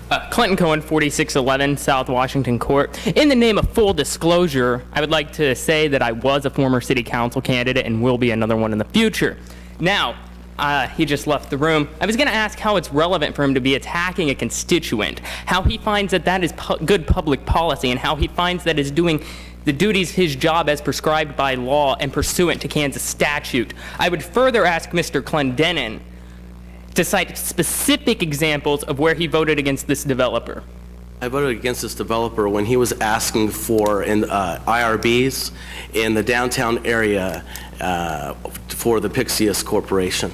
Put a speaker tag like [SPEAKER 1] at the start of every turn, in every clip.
[SPEAKER 1] Clinton Coen, 4611 South Washington Court. In the name of full disclosure, I would like to say that I was a former city council candidate and will be another one in the future. Now, he just left the room. I was going to ask how it's relevant for him to be attacking a constituent, how he finds that that is good public policy, and how he finds that is doing the duties his job as prescribed by law and pursuant to Kansas statute. I would further ask Mr. Clendenin to cite specific examples of where he voted against this developer.
[SPEAKER 2] I voted against this developer when he was asking for IRBs in the downtown area for the Pixius Corporation.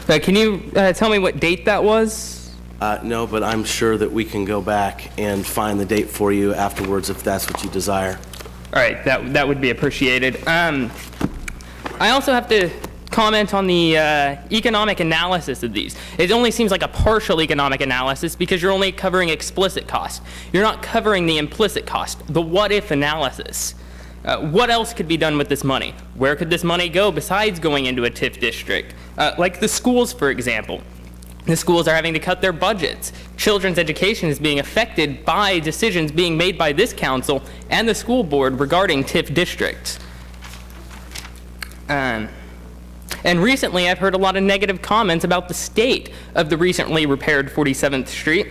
[SPEAKER 1] Can you tell me what date that was?
[SPEAKER 2] No, but I'm sure that we can go back and find the date for you afterwards if that's what you desire.
[SPEAKER 1] All right, that would be appreciated. I also have to comment on the economic analysis of these. It only seems like a partial economic analysis because you're only covering explicit cost. You're not covering the implicit cost, the what-if analysis. What else could be done with this money? Where could this money go besides going into a TIF district? Like the schools, for example. The schools are having to cut their budgets. Children's education is being affected by decisions being made by this council and the school board regarding TIF districts. And recently I've heard a lot of negative comments about the state of the recently repaired 47th Street,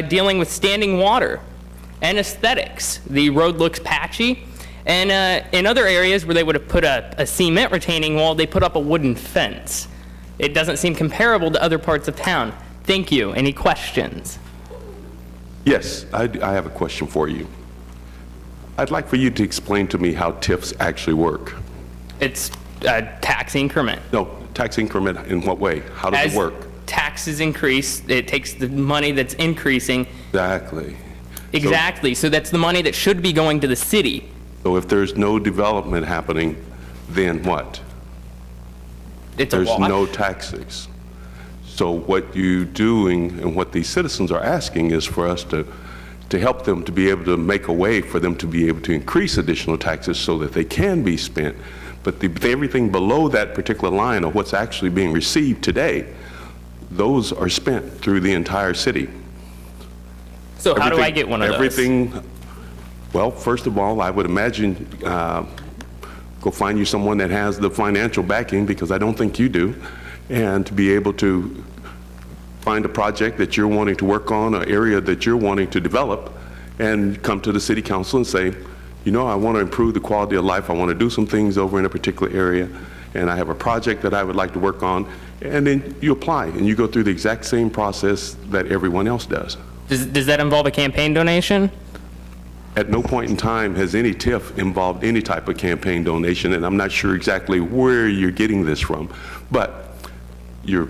[SPEAKER 1] dealing with standing water and aesthetics. The road looks patchy, and in other areas where they would have put a cement retaining wall, they put up a wooden fence. It doesn't seem comparable to other parts of town. Thank you. Any questions?
[SPEAKER 3] Yes, I have a question for you. I'd like for you to explain to me how TIFs actually work.
[SPEAKER 1] It's a tax increment.
[SPEAKER 3] No, tax increment in what way? How does it work?
[SPEAKER 1] Taxes increase, it takes the money that's increasing.
[SPEAKER 3] Exactly.
[SPEAKER 1] Exactly. So that's the money that should be going to the city.
[SPEAKER 3] So if there's no development happening, then what? There's no taxes. So what you're doing and what these citizens are asking is for us to help them to be able to make a way for them to be able to increase additional taxes so that they can be spent. But everything below that particular line of what's actually being received today, those are spent through the entire city.
[SPEAKER 1] So how do I get one of those?
[SPEAKER 3] Well, first of all, I would imagine go find you someone that has the financial backing, because I don't think you do, and to be able to find a project that you're wanting to work on, an area that you're wanting to develop, and come to the city council and say, you know, I want to improve the quality of life, I want to do some things over in a particular area, and I have a project that I would like to work on, and then you apply, and you go through the exact same process that everyone else does.
[SPEAKER 1] Does that involve a campaign donation?
[SPEAKER 3] At no point in time has any TIF involved any type of campaign donation, and I'm not sure exactly where you're getting this from, but you're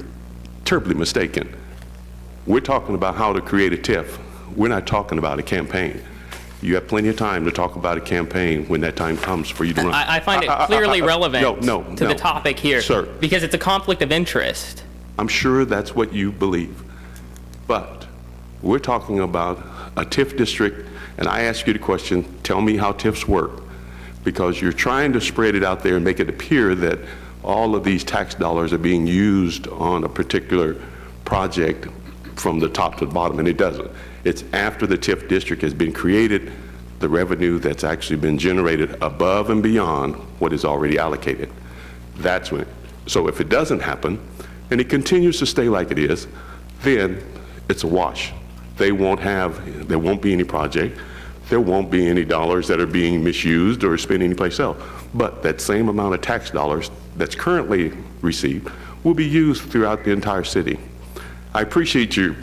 [SPEAKER 3] terribly mistaken. We're talking about how to create a TIF. We're not talking about a campaign. You have plenty of time to talk about a campaign when that time comes for you to run.
[SPEAKER 1] I find it clearly relevant to the topic here,
[SPEAKER 3] sir,
[SPEAKER 1] because it's a conflict of interest.
[SPEAKER 3] I'm sure that's what you believe, but we're talking about a TIF district. And I ask you the question, tell me how TIFs work, because you're trying to spread it out there and make it appear that all of these tax dollars are being used on a particular project from the top to the bottom, and it doesn't. It's after the TIF district has been created, the revenue that's actually been generated above and beyond what is already allocated. That's when, so if it doesn't happen, and it continues to stay like it is, then it's a wash. There won't be any project. There won't be any dollars that are being misused or spent anyplace else. But that same amount of tax dollars that's currently received will be used throughout the entire city. I appreciate your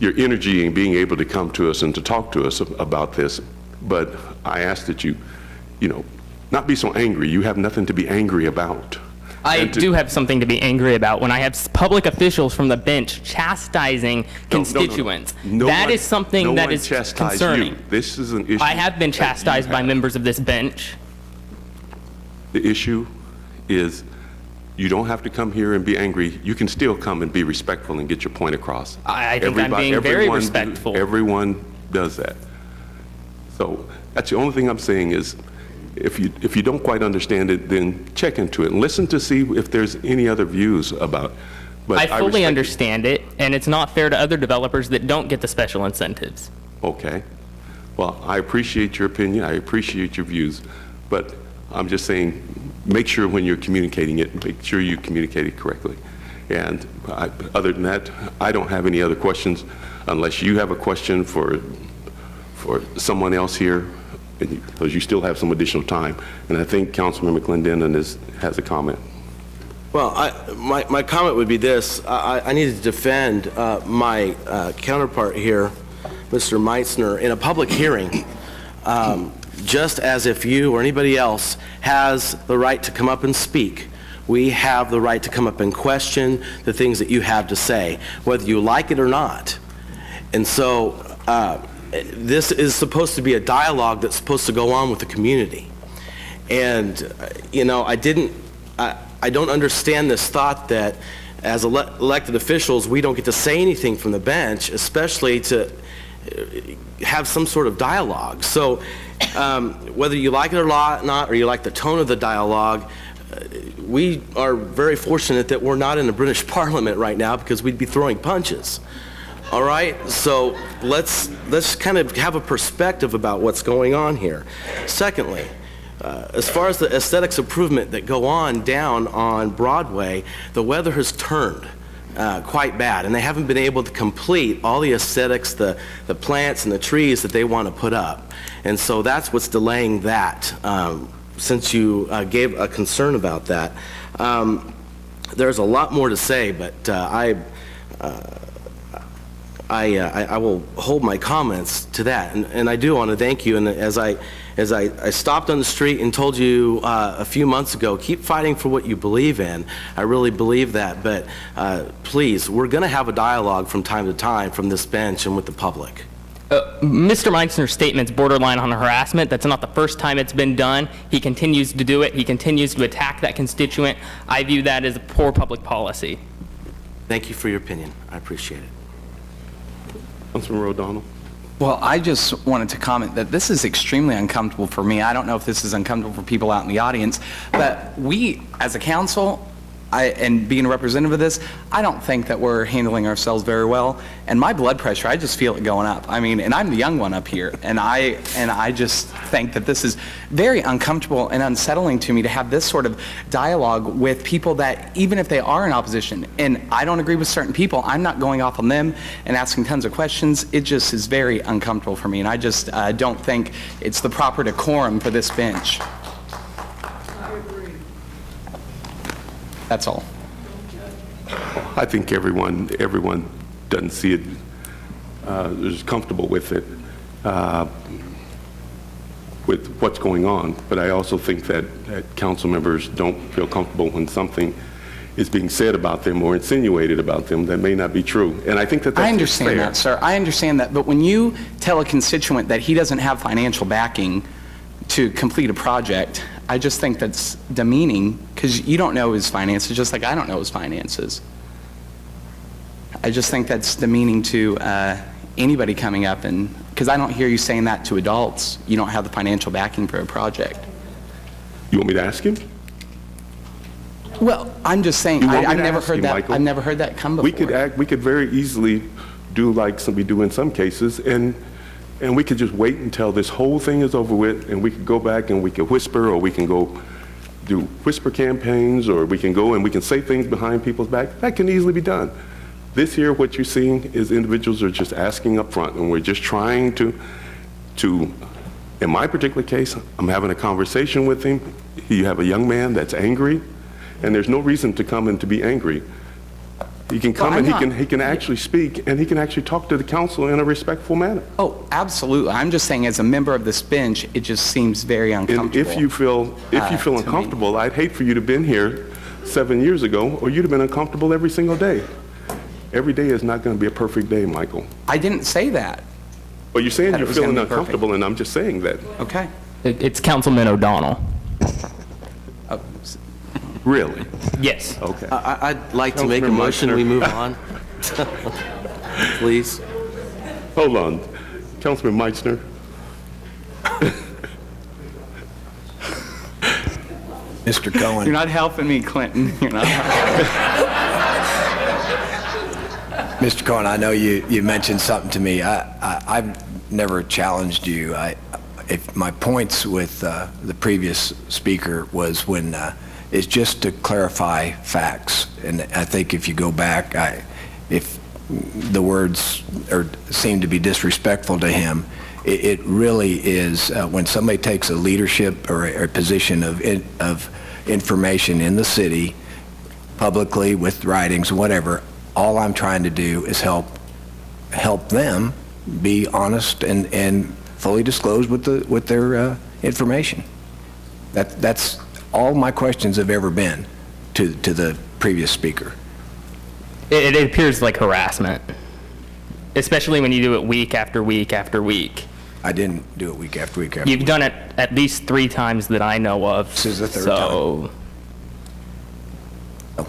[SPEAKER 3] energy in being able to come to us and to talk to us about this, but I ask that you not be so angry. You have nothing to be angry about.
[SPEAKER 1] I do have something to be angry about when I have public officials from the bench chastising constituents. That is something that is concerning.
[SPEAKER 3] This is an issue.
[SPEAKER 1] I have been chastised by members of this bench.
[SPEAKER 3] The issue is you don't have to come here and be angry. You can still come and be respectful and get your point across.
[SPEAKER 1] I think I'm being very respectful.
[SPEAKER 3] Everyone does that. So that's the only thing I'm saying is if you don't quite understand it, then check into it and listen to see if there's any other views about. But
[SPEAKER 1] I fully
[SPEAKER 3] respect
[SPEAKER 1] understand it, and it's not fair to other developers that don't get the special incentives.
[SPEAKER 3] Okay. Well, I appreciate your opinion. I appreciate your views, but I'm just saying, make sure when you're communicating it, make sure you communicate it correctly. And other than that, I don't have any other questions unless you have a question for someone else here, because you still have some additional time. And I think Councilman McClendon has a comment.
[SPEAKER 2] Well, my comment would be this. I need to defend my counterpart here, Mr. Meitzner, in a public hearing, just as if you or anybody else has the right to come up and speak. We have the right to come up and question the things that you have to say, whether you like it or not. And so this is supposed to be a dialogue that's supposed to go on with the community. And, you know, I don't understand this thought that as elected officials, we don't get to say anything from the bench, especially to have some sort of dialogue. So whether you like it or not, or you like the tone of the dialogue, we are very fortunate that we're not in the British Parliament right now, because we'd be throwing punches. All right, so let's kind of have a perspective about what's going on here. Secondly, as far as the aesthetics improvement that go on down on Broadway, the weather has turned quite bad, and they haven't been able to complete all the aesthetics, the plants and the trees that they want to put up. And so that's what's delaying that, since you gave a concern about that. There's a lot more to say, but I will hold my comments to that, and I do want to thank you. And as I stopped on the street and told you a few months ago, keep fighting for what you believe in. I really believe that, but please, we're going to have a dialogue from time to time from this bench and with the public.
[SPEAKER 1] Mr. Meitzner's statement's borderline on harassment. That's not the first time it's been done. He continues to do it. He continues to attack that constituent. I view that as a poor public policy.
[SPEAKER 2] Thank you for your opinion. I appreciate it.
[SPEAKER 3] Councilman O'Donnell.
[SPEAKER 4] Well, I just wanted to comment that this is extremely uncomfortable for me. I don't know if this is uncomfortable for people out in the audience, but we, as a council, and being a representative of this, I don't think that we're handling ourselves very well. And my blood pressure, I just feel it going up. I mean, and I'm the young one up here, and I just think that this is very uncomfortable and unsettling to me to have this sort of dialogue with people that, even if they are in opposition, and I don't agree with certain people, I'm not going off on them and asking tons of questions. It just is very uncomfortable for me, and I just don't think it's the proper decorum for this bench. That's all.
[SPEAKER 3] I think everyone doesn't see it, is comfortable with it, with what's going on. But I also think that council members don't feel comfortable when something is being said about them or insinuated about them that may not be true. And I think that that's
[SPEAKER 4] I understand
[SPEAKER 3] fair.
[SPEAKER 4] that, sir. I understand that. But when you tell a constituent that he doesn't have financial backing to complete a project, I just think that's demeaning, because you don't know his finances, just like I don't know his finances. I just think that's demeaning to anybody coming up, and because I don't hear you saying that to adults. You don't have the financial backing for a project.
[SPEAKER 3] You want me to ask him?
[SPEAKER 4] Well, I'm just saying, I've never heard that. Michael? I've never heard that come before.
[SPEAKER 3] We could very easily do like we do in some cases, and we could just wait until this whole thing is over with, and we could go back and we could whisper, or we can go do whisper campaigns, or we can go and we can say things behind people's back. That can easily be done. This here, what you're seeing is individuals are just asking up front, and we're just trying to, in my particular case, I'm having a conversation with him. You have a young man that's angry, and there's no reason to come and to be angry. He can come and he can actually speak, and he can actually talk to the council in a respectful manner.
[SPEAKER 4] Oh, absolutely. I'm just saying, as a member of this bench, it just seems very uncomfortable.
[SPEAKER 3] And if you feel uncomfortable, I'd hate for you to have been here 7 years ago, or you'd have been uncomfortable every single day. Every day is not going to be a perfect day, Michael.
[SPEAKER 4] I didn't say that.
[SPEAKER 3] Well, you're saying you're feeling uncomfortable, and I'm just saying that.
[SPEAKER 4] Okay.
[SPEAKER 1] It's Councilman O'Donnell.
[SPEAKER 4] Oh.
[SPEAKER 3] Really?
[SPEAKER 1] Yes.
[SPEAKER 3] Okay.
[SPEAKER 2] I'd like to make a motion we move on. Please.
[SPEAKER 3] Hold on. Councilman Meitzner.
[SPEAKER 5] Mr. Coen.
[SPEAKER 4] You're not helping me, Clinton. You're not helping.
[SPEAKER 5] Mr. Coen, I know you mentioned something to me. I've never challenged you. If my points with the previous speaker was is just to clarify facts. And I think if you go back, if the words seem to be disrespectful to him, it really is when somebody takes a leadership or a position of information in the city, publicly, with writings, whatever. All I'm trying to do is help them be honest and fully disclose with their information. That's all my questions have ever been to the previous speaker.
[SPEAKER 1] It appears like harassment, especially when you do it week after week after week.
[SPEAKER 5] I didn't do it week after week after
[SPEAKER 1] You've
[SPEAKER 5] week.
[SPEAKER 1] done it at least 3 times that I know of.
[SPEAKER 5] This is the third
[SPEAKER 1] time.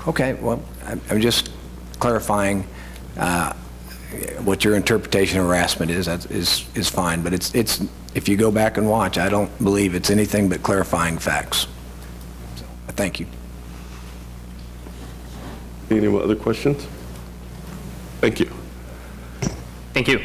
[SPEAKER 5] Okay, well, I'm just clarifying what your interpretation of harassment is fine, but it's if you go back and watch, I don't believe it's anything but clarifying facts. So, thank you.
[SPEAKER 3] Any other questions? Thank you.
[SPEAKER 1] Thank you.